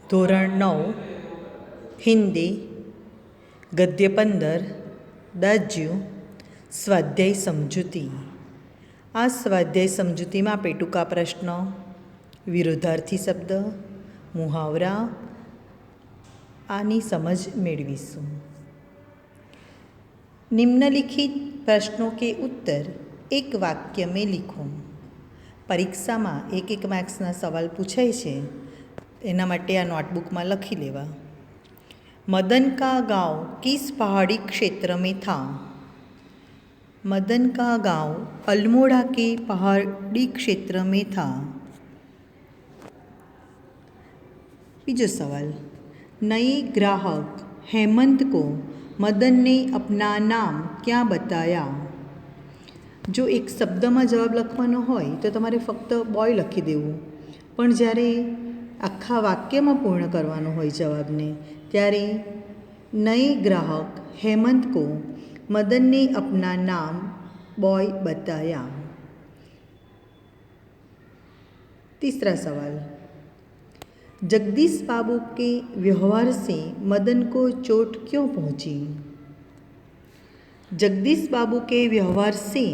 ધોરણ 9 હિન્દી ગદ્ય 15 દાજ્યું સ્વાધ્યાય સમજૂતી. આ સ્વાધ્યાય સમજૂતીમાં આપણે ટૂંકા પ્રશ્નો, વિરોધાર્થી શબ્દ, મુહાવરા આની સમજ મેળવીશું. निम्नलिखित प्रश्नों के उत्तर एक वाक्य में लिखो. પરીક્ષામાં એક માર્ક્સના સવાલ પૂછાય છે, એના માટે આ નોટબુકમાં લખી લેવા. मदन का गांव किस पहाड़ी क्षेत्र में था? मदन का गांव अल्मोड़ा के पहाड़ी क्षेत्र में था. बीजो सवाल, नए ग्राहक हेमंत को मदन ने अपना नाम क्या बताया? જો એક શબ્દમાં જવાબ લખવાનો હોય તો તમારે ફક્ત બોય લખી દેવું, પણ જ્યારે આખા વાક્યમાં પૂર્ણ કરવાનું હોય જવાબને, ત્યારે નए ग्राहक हेमंत को मदन ने अपना नाम बॉय बताया. तीसरा सवाल, जगदीश बाबू के व्यवहार से मदन को चोट क्यों पहुंची? जगदीश बाबू के व्यवहार से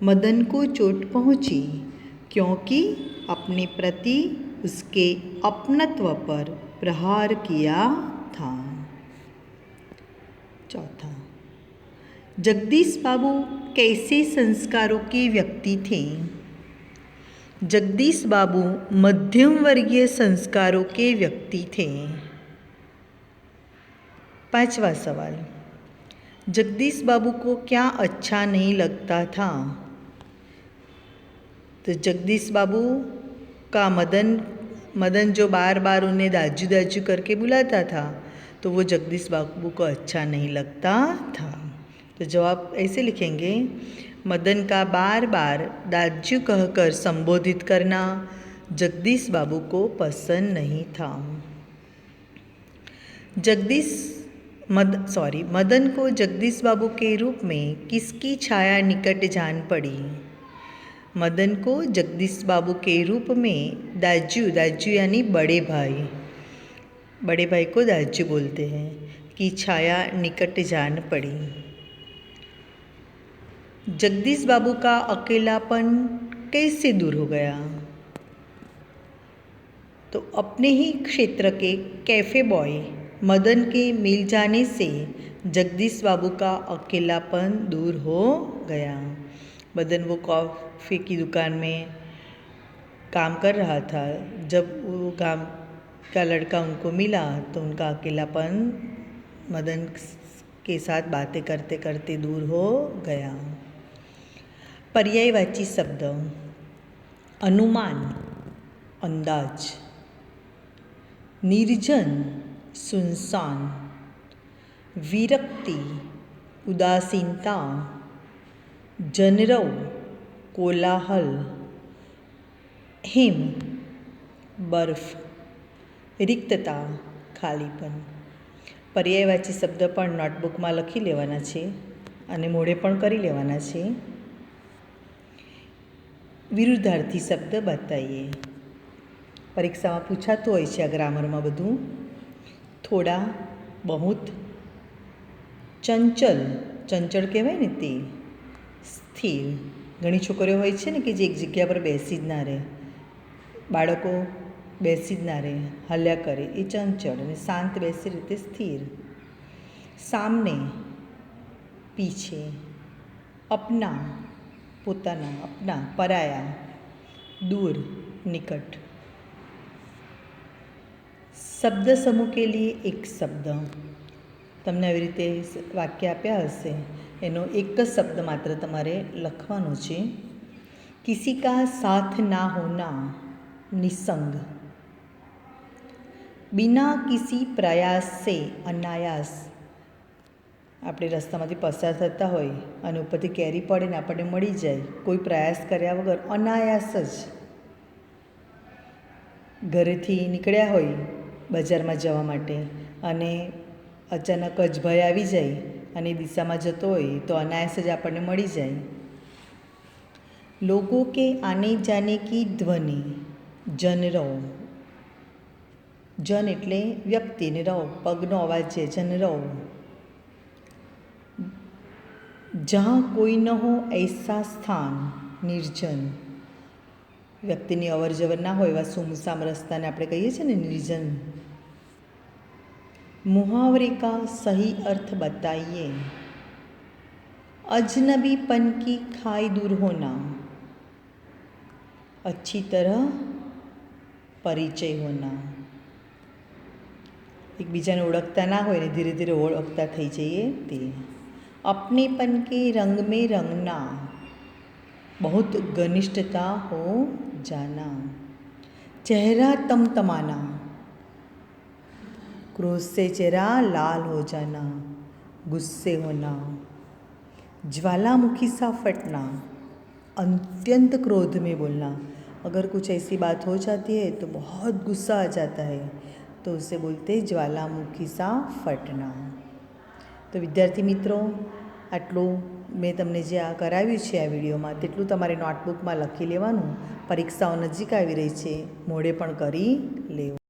मदन को चोट पहुंची क्योंकि अपने प्रति उसके अपनत्व पर प्रहार किया था. चौथा, जगदीश बाबू कैसे संस्कारों के व्यक्ति थे? जगदीश बाबू मध्यम वर्गीय संस्कारों के व्यक्ति थे. पांचवा सवाल, जगदीश बाबू को क्या अच्छा नहीं लगता था? तो जगदीश बाबू का मदन जो बार बार उन्हें दाजू दाजू करके बुलाता था, तो वो जगदीश बाबू को अच्छा नहीं लगता था. तो जवाब ऐसे लिखेंगे, मदन का बार बार दाजू कहकर संबोधित करना जगदीश बाबू को पसंद नहीं था. मदन को जगदीश बाबू के रूप में किसकी छाया निकट जान पड़ी? मदन को जगदीश बाबू के रूप में दाजू यानी बड़े भाई को दाजू बोलते हैं, की छाया निकट जान पड़ी. जगदीश बाबू का अकेलापन कैसे दूर हो गया? तो अपने ही क्षेत्र के कैफे बॉय मदन के मिल जाने से जगदीश बाबू का अकेलापन दूर हो गया. मदन वो कॉफ़ी की दुकान में काम कर रहा था. जब वो गांव का लड़का उनको मिला तो उनका अकेलापन मदन के साथ बातें करते करते दूर हो गया. पर्यायवाची शब्द, अनुमान अंदाज, निर्जन सुनसान, विरक्ति उदासीनता, जनरव कोलाहल, हिम बर्फ, रिक्तता खालीपन. पर्यायवाची शब्द પણ નોટબુકમાં લખી લેવાના છે અને મોઢે પણ કરી લેવાના છે. વિરુદ્ધાર્થી શબ્દ બતાવીએ. પરીક્ષામાં પૂછાતું હોય છે આ ગ્રામરમાં બધું. થોડા, બહુત, ચંચલ, ચંચળ કહેવાય ને તે, સ્થિર. ઘણી છોકરીઓ હોય છે ને કે જે એક જગ્યા પર બેસી જ ના રહે, બાળકો બેસી જ ના રહે, હલ્યા કરે, એ ચંચળ. અને શાંત બેસી રીતે સ્થિર. સામને, પીછે, અપના પોતાના, અપના પરાયા, दूर निकट. શબ્દ સમૂહ કે લીએ એક શબ્દ. તમને આવી રીતે વાક્ય આપ્યા હશે, એનો એક જ શબ્દ માત્ર તમારે લખવાનો છે. કિસી કા સાથ ના હોના, નિસંગ. बिना किसी प्रयास से अनायास. આપણે રસ્તામાંથી પસાર થતા હોય અને ઉપરથી કેરી પડે ને આપણને મળી જાય, કોઈ પ્રયાસ કર્યા વગર અનાયાસ જ ઘરેથી નીકળ્યા હોય બજારમાં જવા માટે અને અચાનક જ ભય આવી જાય અને દિશામાં જતો હોય તો અનાયાસ જ આપણને મળી જાય. लोगों के आने जाने की ध्वनि जनरव. જન એટલે વ્યક્તિ ને રવ પગનો અવાજ છે જનરવ. જહાં કોઈ ન હો એસા સ્થાન નિર્જન. વ્યક્તિની અવર જવર ના હોય એવા સુમસામ રસ્તાને આપણે કહીએ છીએ ને નિર્જન. मुहावरे का सही अर्थ बताइए. अजनबीपन की खाई दूर होना, अच्छी तरह परिचय होना. એકબીજાને ઓળખતા ના હોય ને ધીરે ધીરે ઓળખતા થઈ જઈએ તે. अपनेपन के रंग में रंगना, बहुत घनिष्ठता हो जाना. चेहरा तमतमाना, क्रोध से चेहरा लाल हो जाना, गुस्से होना. ज्वालामुखी सा फटना, अत्यंत क्रोध में बोलना. अगर कुछ ऐसी बात हो जाती है तो बहुत गुस्सा आ जाता है, तो उसे बोलते ज्वालामुखी सा फटना. તો વિદ્યાર્થી મિત્રો, આટલું મેં તમને જે આ કરાવ્યું છે આ વિડીયોમાં તેટલું તમારે નોટબુકમાં લખી લેવાનું. પરીક્ષાઓ નજીક આવી રહી છે, મોઢે પણ કરી લેવું.